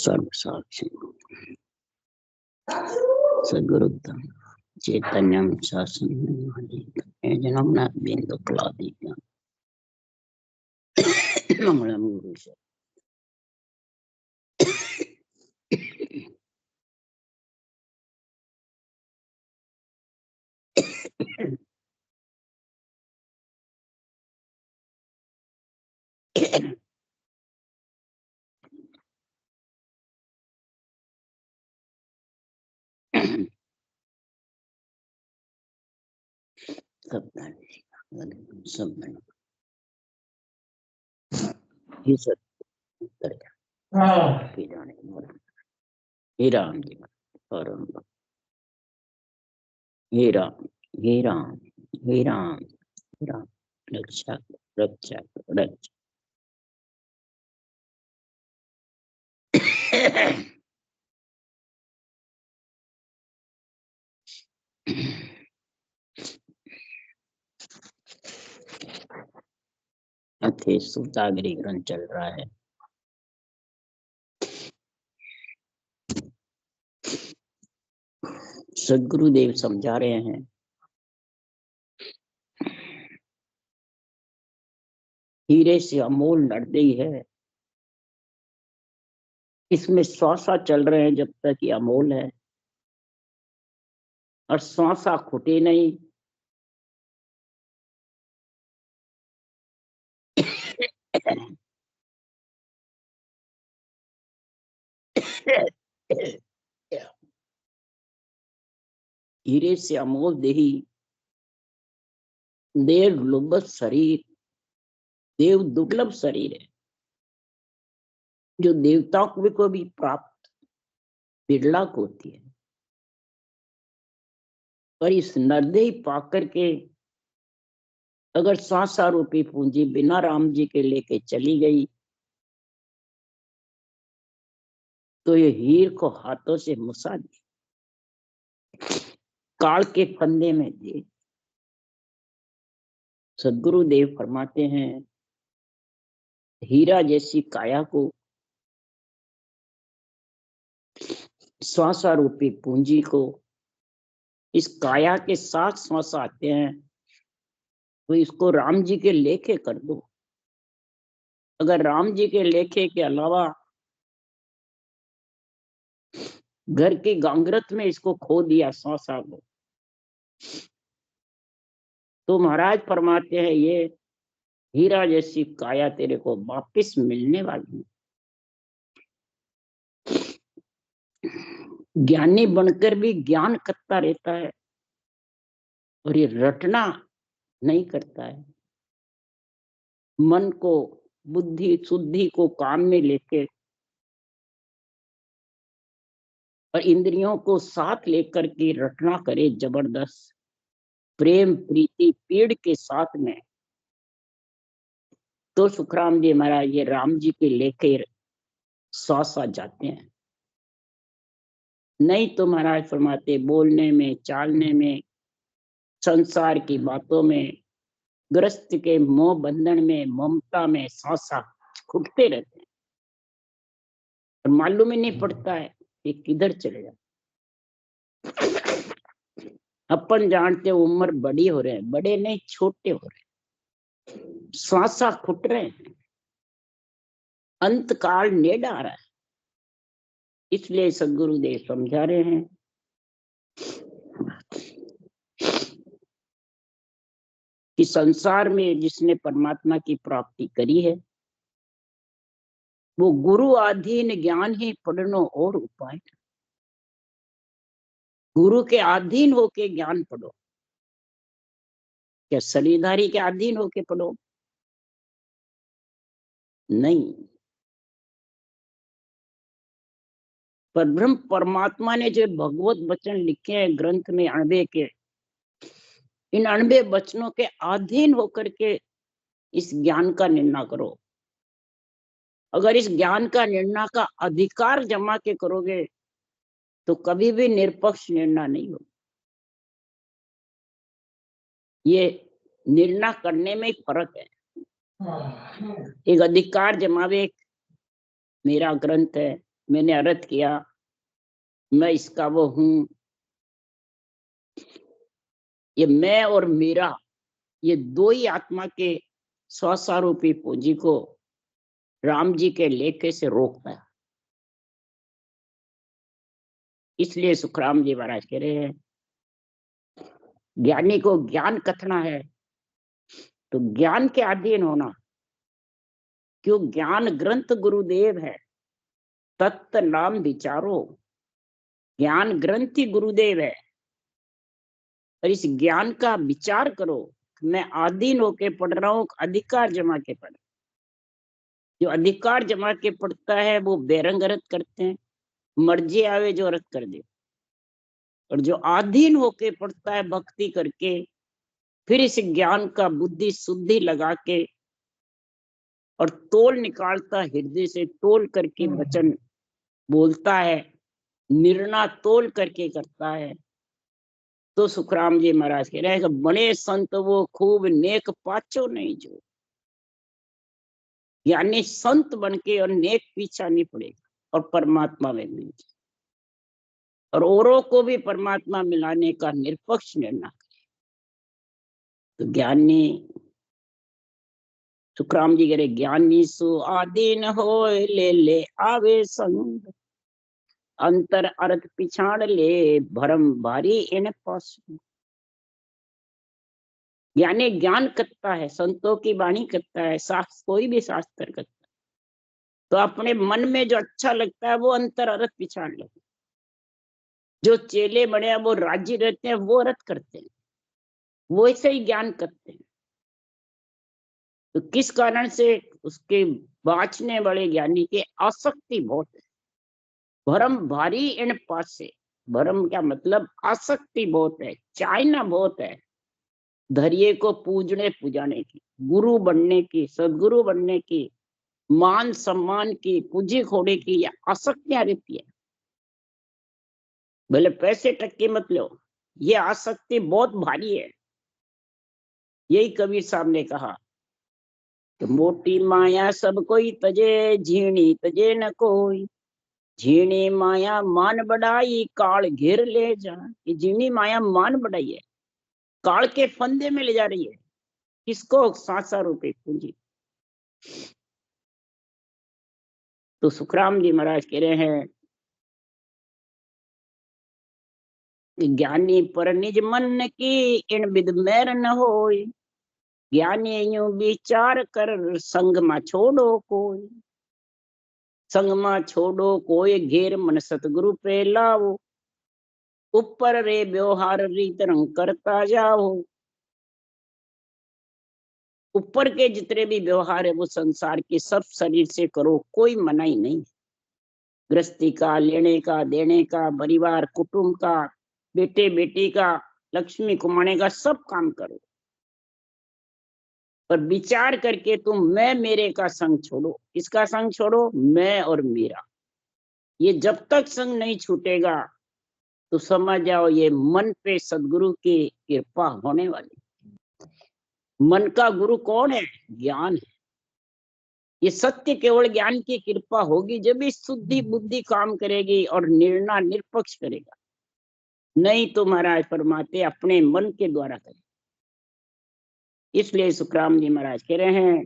सर्वसाक्षी सद्गुरुत्तम चैतन्यम शासन जन्म बिंदु क्लादीप मंगलम गुरु से सब ये सब हे राम जी परम हे राम हे राम हे राम राम रक्षा रक्षा रक्षा अथे सुतागिरी ग्रंथ चल रहा है। सदगुरुदेव समझा रहे हैं हीरे से अमोल नरदेही है, इसमें श्वासा चल रहे हैं जब तक ये अमोल है, और श्वासा खुटे नहीं। हीरे से अमोल देही देव दुर्लभ शरीर, देव दुर्लभ शरीर है जो देवताओं को भी प्राप्त बिरला को होती है। और इस नरदेही पाकर के अगर श्वासा रूपी पूंजी बिना राम जी के लेके चली गई तो ये हीर को हाथों से मुसा दी, काल के फंदे में दे। सदगुरुदेव फरमाते हैं हीरा जैसी काया को, श्वासा रूपी पूंजी को, इस काया के साथ श्वास आते हैं तो इसको राम जी के लेखे कर दो। अगर राम जी के लेखे के अलावा घर की गांगरत में इसको खो दिया श्वासा को, तो महाराज फरमाते हैं ये हीरा जैसी काया तेरे को वापिस मिलने वाली है। ज्ञानी बनकर भी ज्ञान करता रहता है और ये रटना नहीं करता है। मन को, बुद्धि शुद्धि को काम में लेके और इंद्रियों को साथ लेकर के रटना करे जबरदस्त प्रेम प्रीति पीड़ के साथ में, तो सुखराम जी महाराज ये राम जी के लेके साथ जाते हैं। नहीं तो महाराज फरमाते बोलने में, चालने में, संसार की बातों में, ग्रस्त के मोह बंधन में, ममता में साथ खुटते रहते हैं और मालूम ही नहीं पड़ता है कि किधर चले जाए। अपन जानते उम्र बड़ी हो रहे हैं, बड़े नहीं छोटे हो रहे, श्वासा खुट रहे हैं, अंत काल नेड़ आ रहा है। इसलिए सदगुरुदेव समझा रहे हैं कि संसार में जिसने परमात्मा की प्राप्ति करी है वो गुरु अधीन ज्ञान ही पढ़नो और उपाय। गुरु के अधीन होके ज्ञान पढ़ो, क्या शरीरधारी के अधीन होके पढ़ो? नहीं, पर ब्रह्म परमात्मा ने जो भगवत वचन लिखे हैं ग्रंथ में 98 के, इन 98 वचनों के अधीन होकर के इस ज्ञान का निर्णय करो। अगर इस ज्ञान का निर्णय का अधिकार जमा के करोगे तो कभी भी निरपक्ष निर्णय नहीं होगा। ये निर्णय करने में फर्क है। एक अधिकार जमावे, मेरा ग्रंथ है, मैंने अर्थ किया, मैं इसका वो हूं। ये मैं और मेरा, ये दो ही आत्मा के स्वस्वरूपी पूंजी को राम जी के लेखे से रोकता है। इसलिए सुखराम जी महाराज कह रहे हैं, ज्ञानी को ज्ञान कथना है तो ज्ञान के अधीन होना। क्यों? ज्ञान ग्रंथ गुरुदेव है, तत्व नाम विचारो। ज्ञान ग्रंथ ही गुरुदेव है, और इस ज्ञान का विचार करो। मैं अधीन होके पढ़ रहा हूँ, अधिकार जमा के पढ़। जो अधिकार जमा के पढ़ता है वो बेरंग रत करते हैं, मर्जी आवे जो रत कर दे। और जो अधीन होके पढ़ता है भक्ति करके, फिर इस ज्ञान का बुद्धि शुद्धि लगा के और तोल निकालता, हृदय से तोल करके वचन बोलता है, निर्णय तोल करके करता है। तो सुखराम जी महाराज कह रहे हैं कि बड़े संत वो खूब नेक पाचो नहीं जो। यानी संत बनके और नेक पीछा नहीं पड़ेगा और परमात्मा में मिल जाए, और औरों को भी परमात्मा मिलाने का निरपक्ष निर्णय करे। तो ज्ञानी, सुखराम जी कह रहे, ज्ञानी सु आदीन हो ले ले आवे संग, अंतर अर्थ पिछाड़ ले भरम भारी इन पास। ज्ञानी ज्ञान करता है, संतों की वाणी करता है, शास्त्र कोई भी शास्त्र करता है, तो अपने मन में जो अच्छा लगता है वो अंतर अर्थ पिछाड़ ले। जो चेले बड़े हैं वो राजी रहते हैं, वो अर्थ करते हैं, वो ऐसे ही ज्ञान करते हैं। तो किस कारण से? उसके बाँचने वाले ज्ञानी की आसक्ति बहुत है। भरम भारी इन पास से। भरम क्या मतलब? आसक्ति बहुत है, चाहना बहुत है धैर्य को पूजने पुजाने की, गुरु बनने की, सदगुरु बनने की, मान सम्मान की, पूजी खोड़े की, या आसक्तियां रहती है। भले पैसे टक्के मत लो, ये आसक्ति बहुत भारी है। यही कबीर साहब ने कहा कि मोटी माया सब कोई तजे, झीणी तजे न कोई। झीणी माया मान बढ़ाई, काल घेर ले जा। ये झीणी माया मान बढ़ाई है, काल के फंदे में ले जा रही है। किसको? सांसा रूपी पूंजी। तो सुखराम जी महाराज कह रहे हैं, ज्ञानी पर निज मन की, इन विद मैर न होय। ज्ञानी यूं विचार कर, संग मा छोड़ो कोई। संग मा छोड़ो कोई, घेर मन सतगुरु पे लाओ। ऊपर रे व्यवहार रीत रंग करता जाओ। ऊपर के जितने भी व्यवहार है वो संसार के सब शरीर से करो, कोई मनाही नहीं। गृहस्थी का, लेने का, देने का, परिवार कुटुंब का, बेटे बेटी का, लक्ष्मी कमाने का, सब काम करो। पर विचार करके तुम मैं मेरे का संग छोड़ो। किसका संग छोड़ो? मैं और मेरा। ये जब तक संग नहीं छूटेगा तो समझ जाओ ये मन पे सदगुरु की कृपा होने वाली। मन का गुरु कौन है? ज्ञान है। ये सत्य केवल ज्ञान की कृपा होगी जब इस शुद्धि बुद्धि काम करेगी और निर्णय निरपक्ष करेगा। नहीं तो महाराज परमात्मा अपने मन के द्वारा करे। इसलिए सुखराम जी महाराज कह रहे हैं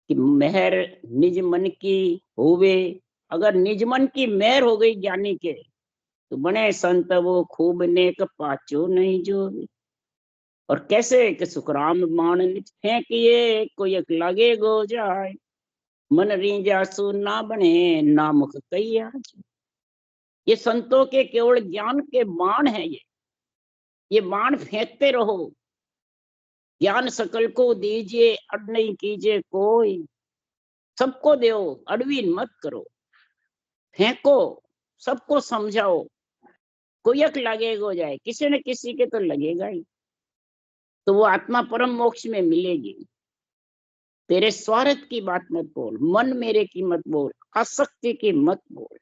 कि मेहर निज मन की होवे। अगर निज मन की मेहर हो गई ज्ञानी के, तो बने संत वो खूब नेक पाचो नहीं जो। और कैसे? कि सुखराम मान निज फेंकिए, कोई एक लागे गो जाए। मन रींजा सु ना बने, नामुख कई आज। ये संतों के केवल ज्ञान के बाण है। ये बाण फेंकते रहो। ज्ञान सकल को दीजिए, अड़ नहीं कीजिए कोई। सबको दो, अड़वीन मत करो। फेंको, सबको समझाओ। कोई एक लगेगा हो जाए, किसी न किसी के तो लगेगा ही। तो वो आत्मा परम मोक्ष में मिलेगी। तेरे स्वार्थ की बात मत बोल, मन मेरे की मत बोल, आसक्ति की मत बोल।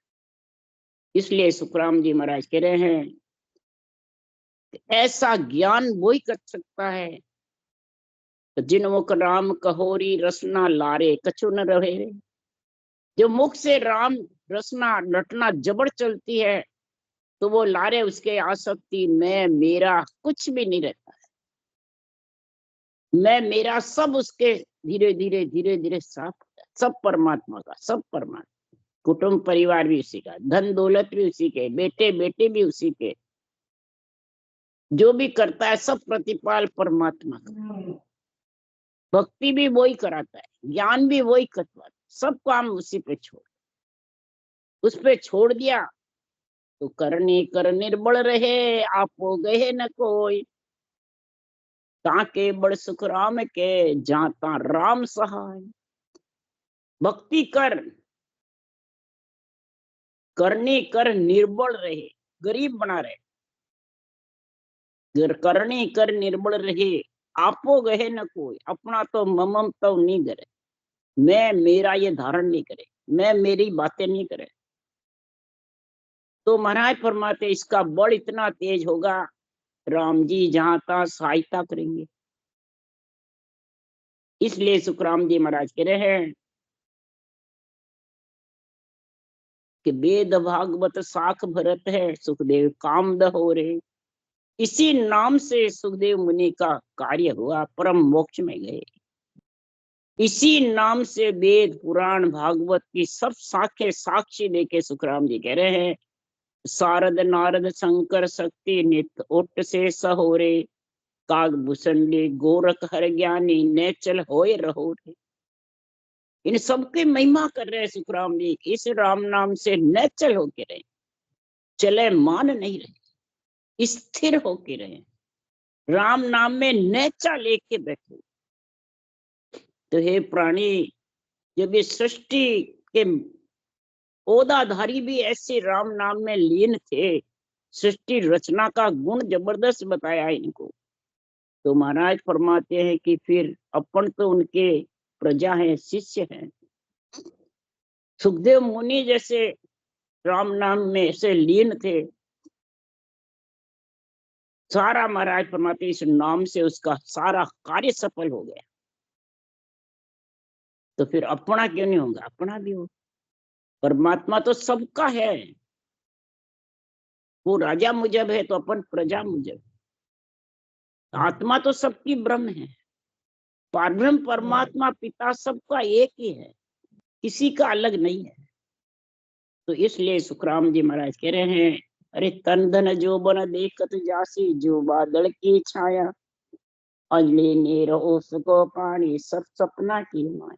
इसलिए सुखराम जी महाराज कह रहे हैं, ऐसा ज्ञान वही कर सकता है जिन मुख राम कहोरी रसना लारे कछु न रहे। जो मुख से राम रसना रटना जबर चलती है तो वो लारे उसके आसक्ति मैं मेरा कुछ भी नहीं रहता है। मैं मेरा सब उसके धीरे धीरे धीरे धीरे साफ, सब परमात्मा का, सब परमात्मा। कुटुंब परिवार भी उसी का, धन दौलत भी उसी के, बेटे बेटे भी उसी के, जो भी करता है सब प्रतिपाल परमात्मा का। भक्ति भी वही कराता है, ज्ञान भी वही करता है, सब काम उसी पे छोड़, उस पे छोड़ दिया तो करने कर निर्बल रहे, आप हो गए न कोई। ताके बड़ सुख राम के, जाता राम सहाय। भक्ति कर, करनी कर निर्बल रहे, गरीब बना रहे, करनी कर निर्बल रहे, आपो गए न कोई। अपना तो ममम तो नहीं करे, मैं मेरा ये धारण नहीं करे, मैं मेरी बातें नहीं करे, तो महाराज फरमाते इसका बल इतना तेज होगा, राम जी जहां तहां सहायता करेंगे। इसलिए सुखराम जी महाराज कह रहे हैं कि वेद भागवत साख भरत है, सुखदेव काम दहो रे। इसी नाम से सुखदेव मुनि का कार्य हुआ, परम मोक्ष में गए। इसी नाम से वेद पुराण भागवत की सब साखे साक्षी देके सुखराम जी कह रहे हैं, सारद नारद शंकर शक्ति नित उठ से सहोरे, काग भूषणी गोरख हर ज्ञानी नेचल होए रहो रे। इन सबकी महिमा कर रहे हैं सुखराम जी, इस राम नाम से नेचल होके रहे, चले मान नहीं रहे, स्थिर होके रहे, राम नाम में नेचा लेके बैठे। तो हे प्राणी, जब ये सृष्टि के ओदाधारी भी ऐसे राम नाम में लीन थे, सृष्टि रचना का गुण जबरदस्त बताया इनको, तो महाराज फरमाते हैं कि फिर अपन तो उनके प्रजा हैं, शिष्य हैं। सुखदेव मुनि जैसे राम नाम में से लीन थे, सारा महाराज फरमाते इस नाम से उसका सारा कार्य सफल हो गया, तो फिर अपना क्यों नहीं होगा, अपना भी हो। परमात्मा तो सबका है, वो राजा मुजब है तो अपन प्रजा मुजब। आत्मा तो सबकी ब्रह्म है, परब्रह्म परमात्मा पिता सबका एक ही है, किसी का अलग नहीं है। तो इसलिए सुखराम जी महाराज कह रहे हैं, अरे तन धन जो बन देखत जासी, जो बादल की छाया, अंजलि नीर उसको पानी, सब सपना की माया।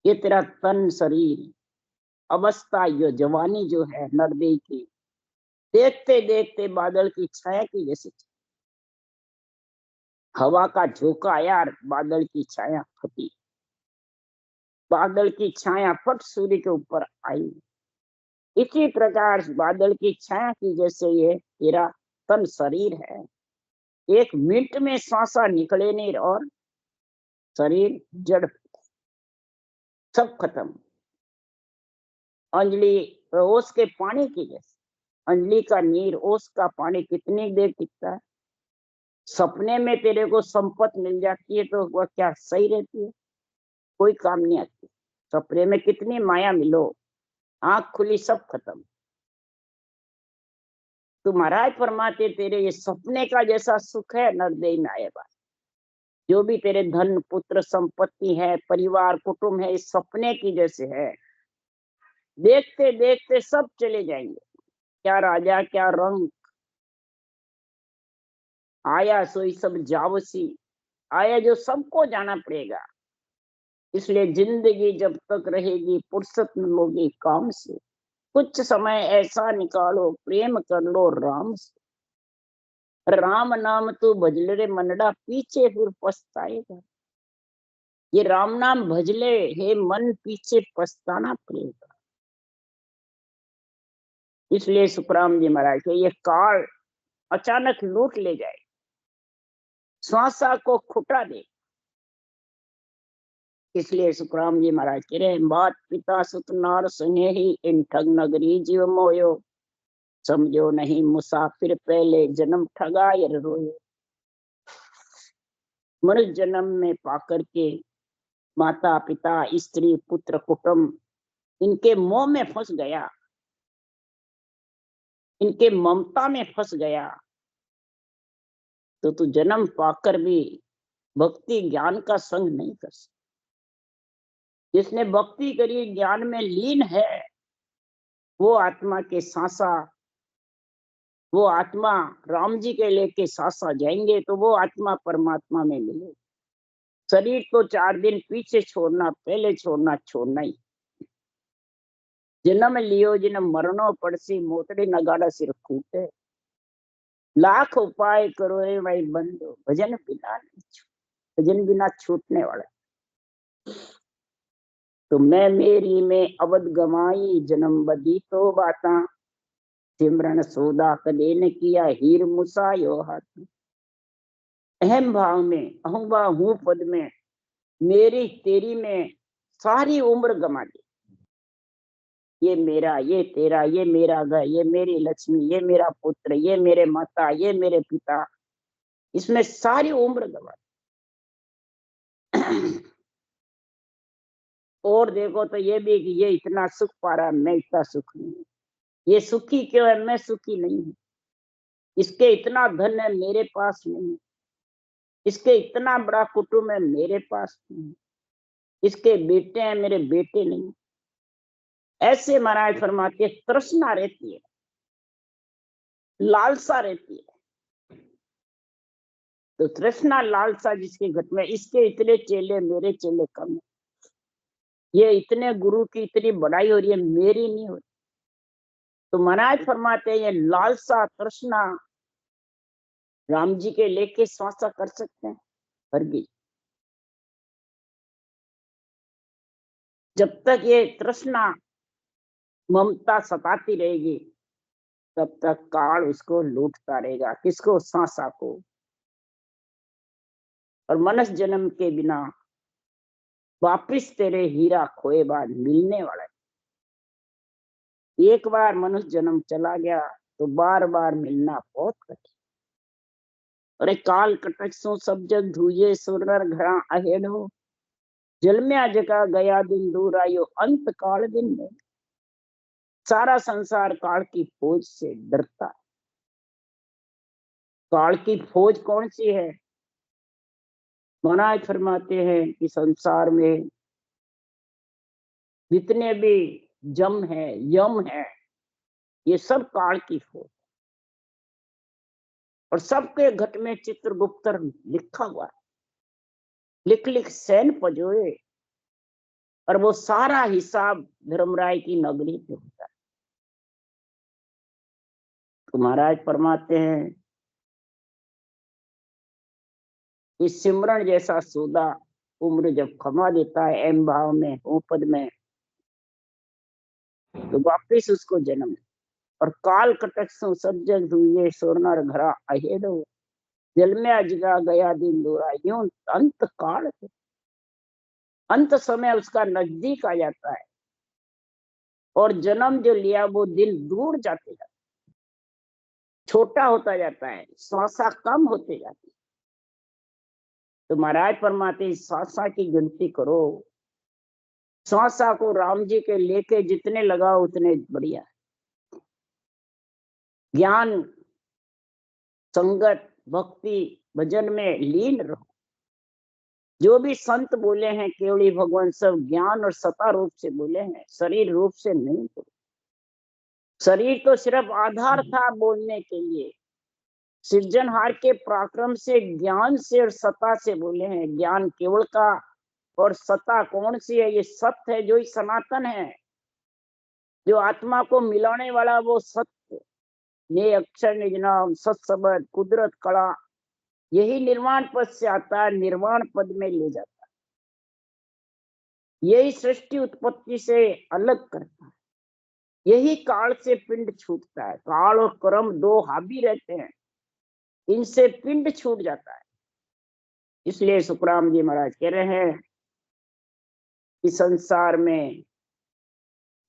ये तेरा तन शरीर अवस्था, जो जवानी जो है नरदेह की, देखते देखते बादल की छाया की जैसे, हवा का झोंका आया, बादल की छाया फटी, बादल की छाया फट सूर्य के ऊपर आई। इसी प्रकार बादल की छाया की जैसे ये तेरा तन शरीर है, एक मिनट में सांसा निकले नहीं और शरीर जड़, सब खत्म। अंजलि ओस के पानी की जैसे, अंजलि का नीर ओस का पानी कितनी देर टिकता है। सपने में तेरे को संपत्ति मिल जाती है तो वह क्या सही रहती है, कोई काम नहीं आती। सपने में कितनी माया मिलो, आंख खुली सब खत्म। तो महाराज फरमाते तेरे ये सपने का जैसा सुख है नरदेह में आए बात, जो भी तेरे धन पुत्र संपत्ति है, परिवार कुटुंब है, इस सपने की जैसे है, देखते देखते सब चले जाएंगे। क्या राजा क्या रंग, आया सोई सब जावसी, आया जो सबको जाना पड़ेगा। इसलिए जिंदगी जब तक रहेगी फुर्सत न लोगी काम से, कुछ समय ऐसा निकालो प्रेम कर लो राम से। राम नाम तू भजले रे मनड़ा, पीछे फिर पछताएगा। ये राम नाम भजले हे मन, पीछे पछताना पड़ेगा। इसलिए सुखराम जी महाराज के ये काल अचानक लूट ले जाए, श्वासा को खुटा दे। इसलिए सुखराम जी महाराज कह रहे हैं, बात पिता सुत नार स्नेही, इन ठग नगरी जीव मोयो, समझो नहीं मुसाफिर पहले जन्म ठगा रोयो। मनुष्य जन्म में पाकर के माता पिता स्त्री पुत्र कुटुंब इनके मोह में फंस गया, इनके ममता में फंस गया, तो तू जन्म पाकर भी भक्ति ज्ञान का संग नहीं कर सकता। जिसने भक्ति करी ज्ञान में लीन है, वो आत्मा के सांसा, वो आत्मा राम जी के लेके सांसा जाएंगे तो वो आत्मा परमात्मा में मिले। शरीर तो 4 दिन पीछे छोड़ना, पहले छोड़ना छोड़ना ही। जन्म लियो जिन मरणो पड़सी, मोतड़ी नगाड़ा सिर फूटे। लाख उपाय करो रे भाई बंदो, भजन बिना नहीं छूटे। भजन बिना छूटने वाला। तो मैं मेरी में अवध गमाई, जन्म बदी तो बाता। सिमरन सौदा कदे न किया, हीर मुसायो हाथ। अहम भाव में, अहुबा हूँ पद में, मेरी तेरी में सारी उम्र गमा दी। ये मेरा, ये तेरा, ये मेरा घर, ये मेरी लक्ष्मी, ये मेरा पुत्र, ये मेरे माता, ये मेरे पिता, इसमें सारी उम्र गवा दी। और देखो तो ये भी कि ये इतना सुख पा रहा, मैं इतना सुख नहीं हूँ। ये सुखी क्यों है, मैं सुखी नहीं हूँ। इसके इतना धन है, मेरे पास नहीं। इसके इतना बड़ा कुटुंब है, मेरे पास नहीं। इसके बेटे हैं, मेरे बेटे नहीं। ऐसे महाराज फरमाते हैं, तृष्णा रहती है, लालसा रहती है। तो तृष्णा लालसा जिसके घट में, इसके इतने चेले, मेरे चेले कम है। ये इतने गुरु की इतनी बड़ाई हो रही है, मेरी नहीं हो रही। तो महाराज फरमाते हैं, ये लालसा तृष्णा राम जी के लेके स्वासा कर सकते हैं हरगिज। जब तक ये तृष्णा ममता सताती रहेगी, तब तक काल उसको लूटता रहेगा। किसको? सांसा को। और मनुष्य जन्म के बिना वापिस तेरे हीरा खोए बाद मिलने वाला है। एक बार मनुष्य जन्म चला गया तो बार बार मिलना बहुत कठिन। अरे काल कटक सो सब जग धुए, सुरनर घरा अहेड़ो। जल में जगा गया दिन दूर आयो, अंत काल दिन में। सारा संसार काल की फौज से डरता है। काल की फौज कौन सी है? महाराज फरमाते हैं कि संसार में जितने भी जम है, यम है, ये सब काल की फौज। और सबके घट में चित्रगुप्त लिखा हुआ है। लिख लिख सैन पजोए। और वो सारा हिसाब धर्मराय की नगरी पे होता है। तो महाराज फरमाते हैं, इस सिमरन जैसा सौदा उम्र जब खमा देता है एम भाव में, ओ पद में, तो वापिस उसको जन्म। और काल कटक सो सब जग धुए, सोरनर घरा अहेड़ो। जल में अजगा गया दिन दूरा, यूं अंत काल, अंत समय उसका नजदीक आ जाता है। और जन्म जो लिया वो दिन दूर जाते जाते, छोटा होता जाता है, श्वासा कम होते जाती है। तो महाराज फरमाते, श्वासा की गिनती करो। श्वासा को राम जी के लेके जितने लगाओ उतने बढ़िया। ज्ञान, संगत, भक्ति, भजन में लीन रहो। जो भी संत बोले हैं केवली भगवान सब ज्ञान और सता रूप से बोले हैं, शरीर रूप से नहीं बोले। शरीर तो सिर्फ आधार था बोलने के लिए। सृजनहार के पराक्रम से, ज्ञान से और सता से बोले हैं। ज्ञान केवल का और सता कौन सी है? ये सत्य है, जो ही सनातन है, जो आत्मा को मिलाने वाला वो सत्य। ये अक्षर निज नाम, सत्सबद, कुदरत, कला, यही निर्वाण पद से आता है, निर्वाण पद में ले जाता है। यही सृष्टि उत्पत्ति से अलग करता है। यही काल से पिंड छूटता है। काल और कर्म दो हावी रहते हैं, इनसे पिंड छूट जाता है। इसलिए सुखराम जी महाराज कह रहे हैं कि संसार में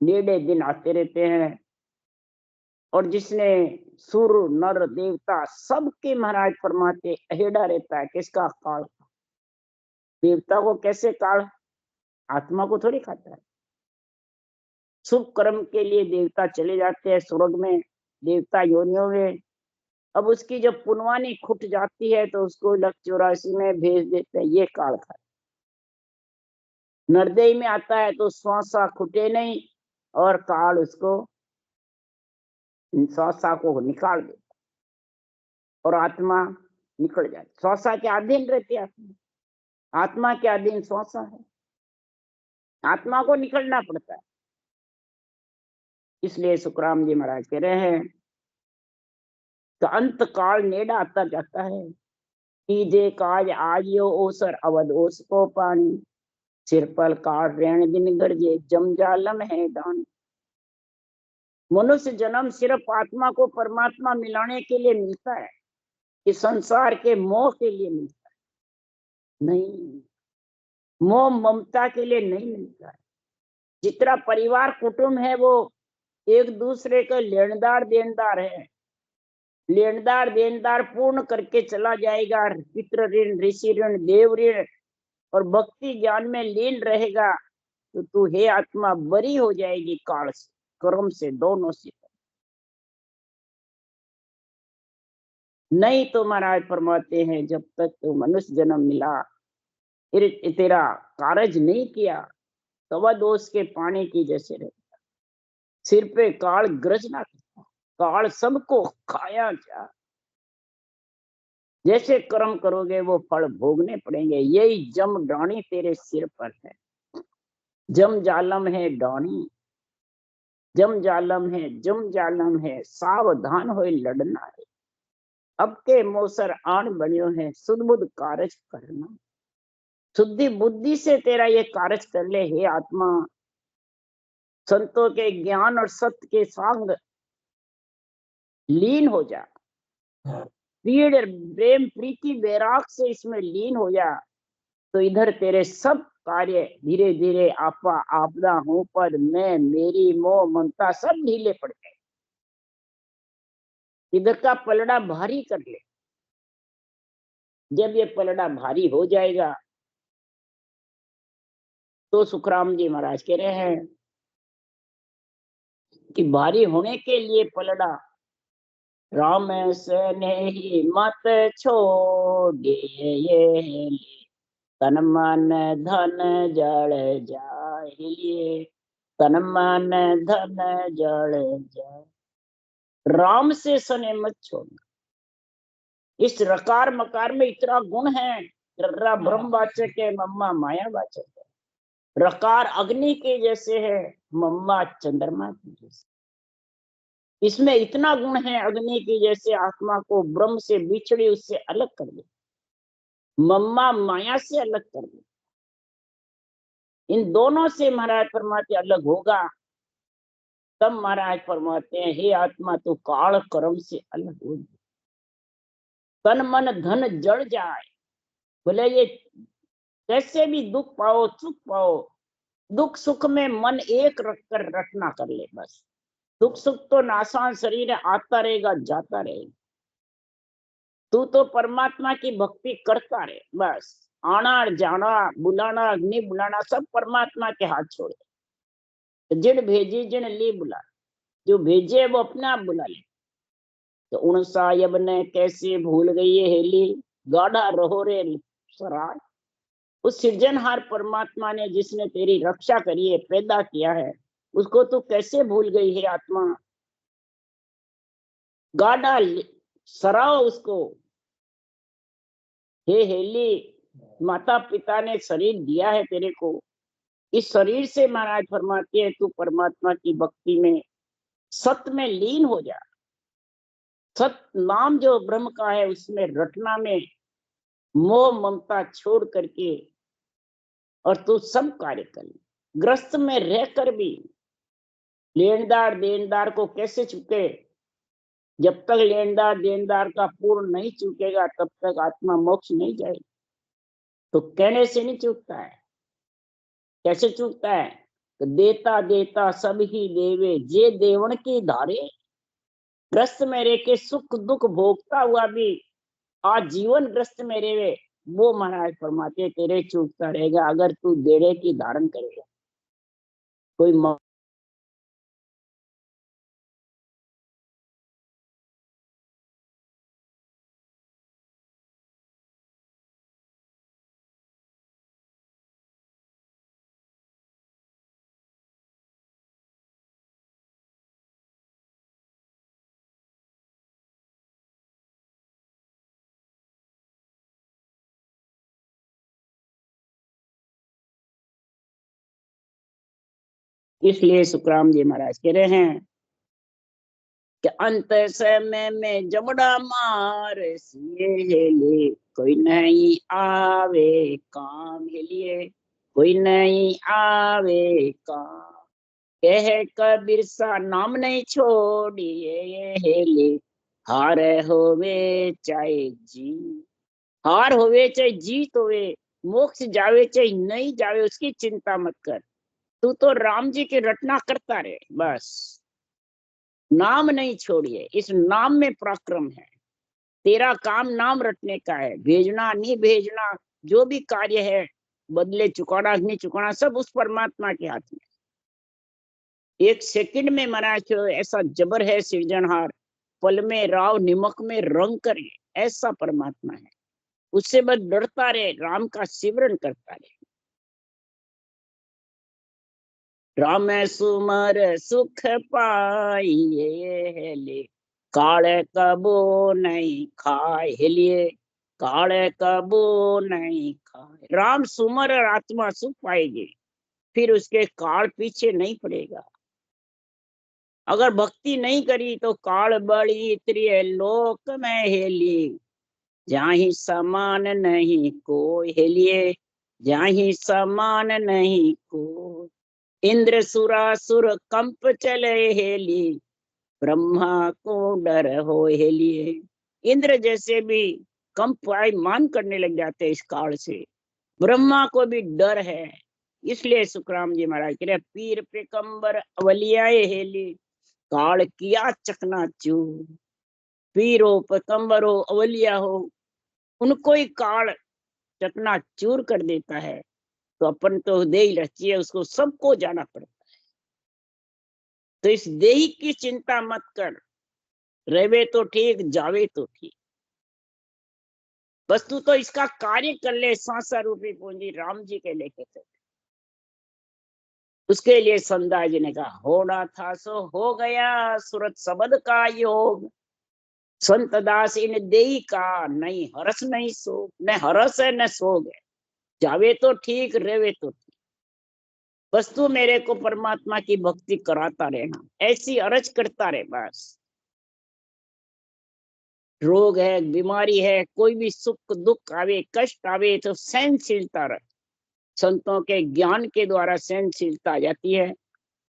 नेड़े दिन आते रहते हैं। और जिसने सुर नर देवता सबके महाराज फरमाते अहेड़ा रहता है। किसका? काल का। देवता को कैसे काल, आत्मा को थोड़ी खाता है। शुभ कर्म के लिए देवता चले जाते हैं स्वर्ग में, देवता योनियों में। अब उसकी जब पुनवानी खुट जाती है तो उसको लक 84 में भेज देते हैं, ये काल था। नरदेई में आता है तो श्वासा खुटे नहीं और काल उसको श्वासा को निकाल देता और आत्मा निकल जाती। श्वासा के अधीन रहती है आत्मा, आत्मा के अधीन श्वासा है, आत्मा को निकलना पड़ता है। इसलिए सुखराम जी महाराज कह रहे हैं तो अंत काल नेड़ा आता जाता है, कीजे काज आजियो ओसर अवध ओस को पानी, सिर पर काट रेण दिन गरजे जमजालम है दान। मनुष्य जन्म सिर्फ आत्मा को परमात्मा मिलाने के लिए मिलता है, कि संसार के मोह के लिए मिलता है नहीं, मोह ममता के लिए नहीं मिलता है। जितना परिवार कुटुंब है वो एक दूसरे के लेनदार देनदार है, लेनदार देनदार पूर्ण करके चला जाएगा। पितृ ऋण, ऋषि ऋण, देव ऋण और भक्ति ज्ञान में लीन रहेगा तो तू हे आत्मा बरी हो जाएगी काल से, कर्म से, दोनों से। नहीं तो महाराज फरमाते हैं जब तक तो मनुष्य जन्म मिला, तेरा कारज नहीं किया तवा दोष के पानी की जैसे रहता, सिर पे काल गरजना करता, काल सबको खाया जा। जैसे कर्म करोगे वो फल भोगने पड़ेंगे। यही जम डाणी तेरे सिर पर है, जम जालम है डाणी, जम जालम है, जम जालम है, सावधान हो लड़ना है। अब के मोसर आन बनियो है, सुध बुध कारज करना। शुद्धि बुद्धि से तेरा ये कार्य कर ले हे आत्मा। संतों के ज्ञान और सत्य के संग लीन हो जा, पीड़ प्रेम प्रीति वैराग से इसमें लीन हो जा, तो इधर तेरे सब कार्य धीरे धीरे आपा आपदा हूं पद मैं मेरी मोह ममता सब ढीले पड़ गए। इधर का पलड़ा भारी कर ले। जब ये पलड़ा भारी हो जाएगा तो सुखराम जी महाराज कह रहे हैं कि भारी होने के लिए पलड़ा राम स्नेही मत छोड़े, ये तन मन धन जड़ जाए, तन मन धन जड़ जाए। राम से सने मत छोड़ना। इस रकार मकार में इतना गुण है, र ब्रह्मवाचक है, मम्मा मायावाचक है। रकार अग्नि के जैसे है, मम्मा चंद्रमा के जैसे। इसमें इतना गुण है अग्नि की जैसे, आत्मा को ब्रह्म से बिछड़ी उससे अलग कर दे, मम्मा माया से अलग कर दे। इन दोनों से महाराज फरमाते अलग होगा तब महाराज फरमाते हैं हे आत्मा तू काल कर्म से अलग हो, तन मन धन जड़ जाए। बोले ये कैसे भी दुख पाओ सुख पाओ, दुख सुख में मन एक रखकर रटना कर ले बस। दुख सुख तो नासान शरीर आता रहेगा जाता रहेगा, तू तो परमात्मा की भक्ति करता रहे बस। आना जाना बुलाना अग्नि बुलाना सब परमात्मा के हाथ छोड़े। जिन भेजी जिन ली बुला, जो भेजे वो अपने आप बुला ले। तो उन सायब ने कैसे भूल गई ये हेली, गाढ़ा रहो रे सराय। उस सृजनहार परमात्मा ने जिसने तेरी रक्षा करी है, पैदा किया है, उसको तू कैसे भूल गई है आत्मा। गाढ़ा सराओ उसको। हे हेली, माता पिता ने शरीर दिया है तेरे को, इस शरीर से महाराज फरमाते हैं तू परमात्मा की भक्ति में सत्य में लीन हो जा। सत्य नाम जो ब्रह्म का है उसमें रटना में मोह ममता छोड़ करके और तू सब कार्य कर। ग्रस्त में रहकर भी लेनदार देनदार को कैसे चुके, जब तक लेनदार देनदार का पूर्ण नहीं चुकेगा तब तक आत्मा मोक्ष नहीं जाएगी। तो कहने से नहीं चूकता है, कैसे चूकता है? तो देता देता सब ही देवे जे देवण की धारे। ग्रस्त में रह के सुख दुख भोगता हुआ भी आज जीवन ग्रस्त में रेवे, वो महाराज फरमाते तेरे चूकता रहेगा अगर तू बेड़े की धारण करेगा। कोई इसलिए सुखराम जी महाराज कह रहे हैं कि अंत समय में जबड़ा मार सिए हेले, कोई नहीं आवे काम हेलिए, कोई नहीं आवे काम। कह कबीर सा नाम नहीं छोड़िए हेले, हार होवे चाहे जी, हार होवे चाहे जीत होवे, मोक्ष जावे चाहे नहीं जावे, उसकी चिंता मत कर। तू तो राम जी की रटना करता रहे बस, नाम नहीं छोड़िए। इस नाम में पराक्रम है। तेरा काम नाम रटने का है, भेजना नहीं भेजना, जो भी कार्य है, बदले चुकाना नहीं चुकाना, सब उस परमात्मा के हाथ में। एक सेकंड में महाराज ऐसा जबर है सृजनहार, पल में राव निमक में रंग करे, ऐसा परमात्मा है। उससे बस डरता रहे, राम का सिमरन करता रहे। राम सुमर सुख पाइए ले, काले कबो नहीं खाए हेलिए, काले कबो नहीं खाए। राम सुमर और आत्मा सुख पाएगी, फिर उसके काल पीछे नहीं पड़ेगा। अगर भक्ति नहीं करी तो काल बड़ी त्रिय लोक में हेली, जाहि समान नहीं कोई हेलिए, जाहि समान नहीं कोई। इंद्र सुरासुर कंप चले हेली, ब्रह्मा को डर हो हेलिए। इंद्र जैसे भी कंप आय मान करने लग जाते हैं इस काल से, ब्रह्मा को भी डर है। इसलिए सुखराम जी महाराज कह रहे पीर पैगंबर अवलियाए हेली, काल किया चकनाचूर। पीरो पैगंबरो अवलिया हो, उनको ही काल चकनाचूर कर देता है। तो अपन तो देही रची है, उसको सबको जाना पड़ता है। तो इस देही की चिंता मत कर, रहे तो ठीक जावे तो ठीक, बस तू तो इसका कार्य कर ले। सांसा रूपी पूंजी राम जी के लेके थे। उसके लिए संदा जी ने कहा होना था सो हो गया, सूरत सबद का योग। संत दास इन देही का, नहीं हरस नहीं सो, न हरस है न सोग है। जावे तो ठीक, रेवे तो ठीक, बस तू मेरे को परमात्मा की भक्ति कराता रहना, ऐसी अरज करता रहे बस। रोग है, बीमारी है, कोई भी सुख दुख आवे, कष्ट आवे तो सहनशीलता रहे। संतों के ज्ञान के द्वारा सहनशीलता आ जाती है,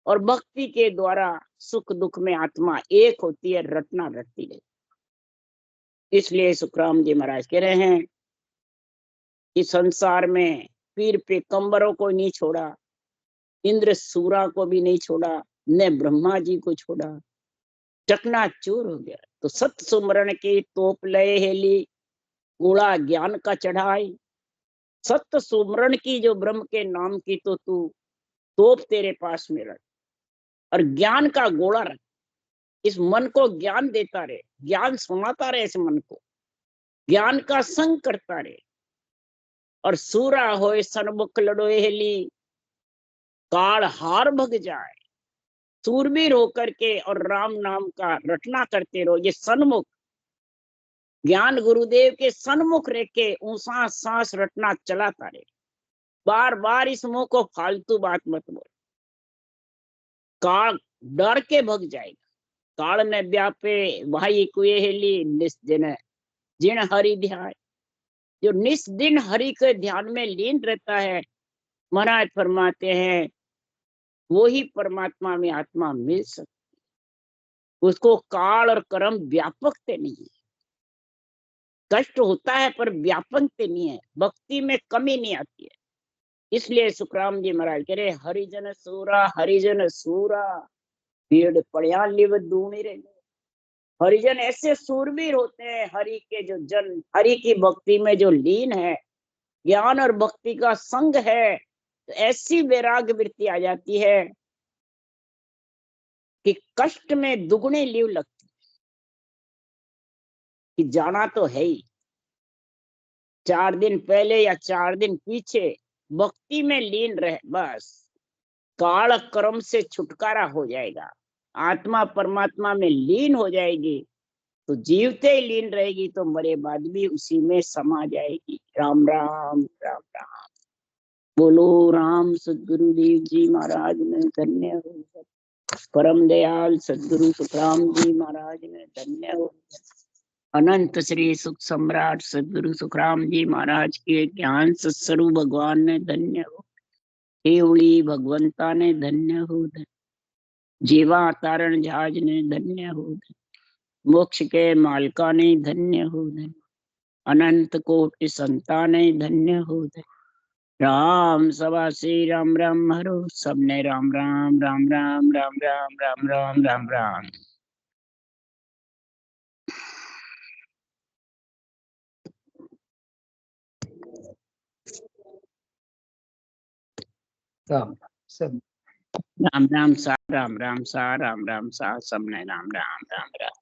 और भक्ति के द्वारा सुख दुख में आत्मा एक होती है, रटना रटती है। इसलिए सुखराम जी महाराज कह रहे हैं कि संसार में पीर पैगंबरों को नहीं छोड़ा, इंद्र सूरा को भी नहीं छोड़ा, न ब्रह्मा जी को छोड़ा, चकनाचूर हो गया। तो सत सुमरण की तोप लय हेली, कूड़ा ज्ञान का चढ़ाई। सत्य सुमरण की जो ब्रह्म के नाम की, तो तू तोप तेरे पास में रख, और ज्ञान का गोला रख। इस मन को ज्ञान देता रहे, ज्ञान सुनाता रहे, इस मन को ज्ञान का संग करता रहे। और सूरा होए सनमुख लड़ोए हेली, काल हार भग जाए। सूरवीर होकर के और राम नाम का रटना करते रहो। ये सन्मुख ज्ञान गुरुदेव के सन्मुख रह के ऊंसा सांस रटना चलाता रहे। बार बार इस मुंह को फालतू बात मत बोल, काल डर के भग जाएगा। काल ने व्यापे भाई कुए हेली, निस्दिन जिन हरि ध्यान। जो निस दिन हरि के ध्यान में लीन रहता है, महाराज फरमाते हैं वो ही परमात्मा में आत्मा मिल सकती। उसको काल और कर्म व्यापकते नहीं है। कष्ट होता है पर व्यापकते नहीं है, भक्ति में कमी नहीं आती है। इसलिए सुखराम जी महाराज कह रहे हरिजन सूरा भीड़ पड़िया लिव दूनी रे। हरिजन ऐसे सूरवीर होते हैं, हरि के जो जन, हरि की भक्ति में जो लीन है, ज्ञान और भक्ति का संग है तो ऐसी वैराग्य वृत्ति आ जाती है कि कष्ट में दुगने लीव लगती, कि जाना तो है ही। 4 दिन पहले या 4 दिन पीछे भक्ति में लीन रहे, बस काल कर्म से छुटकारा हो जाएगा, आत्मा परमात्मा में लीन हो जाएगी। तो जीवते ही लीन रहेगी तो मरे बाद भी उसी में समा जाएगी। राम राम राम राम। बोलो राम सदगुरुदेव जी महाराज ने धन्य हो। परम दयाल सदगुरु सुखराम जी महाराज ने धन्य हो। अनंत श्री सुख सम्राट सदगुरु सुखराम जी महाराज के ज्ञान सत्स्वरूप भगवान ने धन्य हो। केवली भगवंता ने धन्य हो। जीवा तारण जहाज ने धन्य हो। मोक्ष के मालका ने धन्य हो। अनंत कोटि संताने धन्य हो। राम सभा श्री राम राम हरो, सबने राम राम राम राम राम राम राम राम राम राम। राम सब राम राम सा राम राम सा राम राम सा, सबने राम राम राम राम।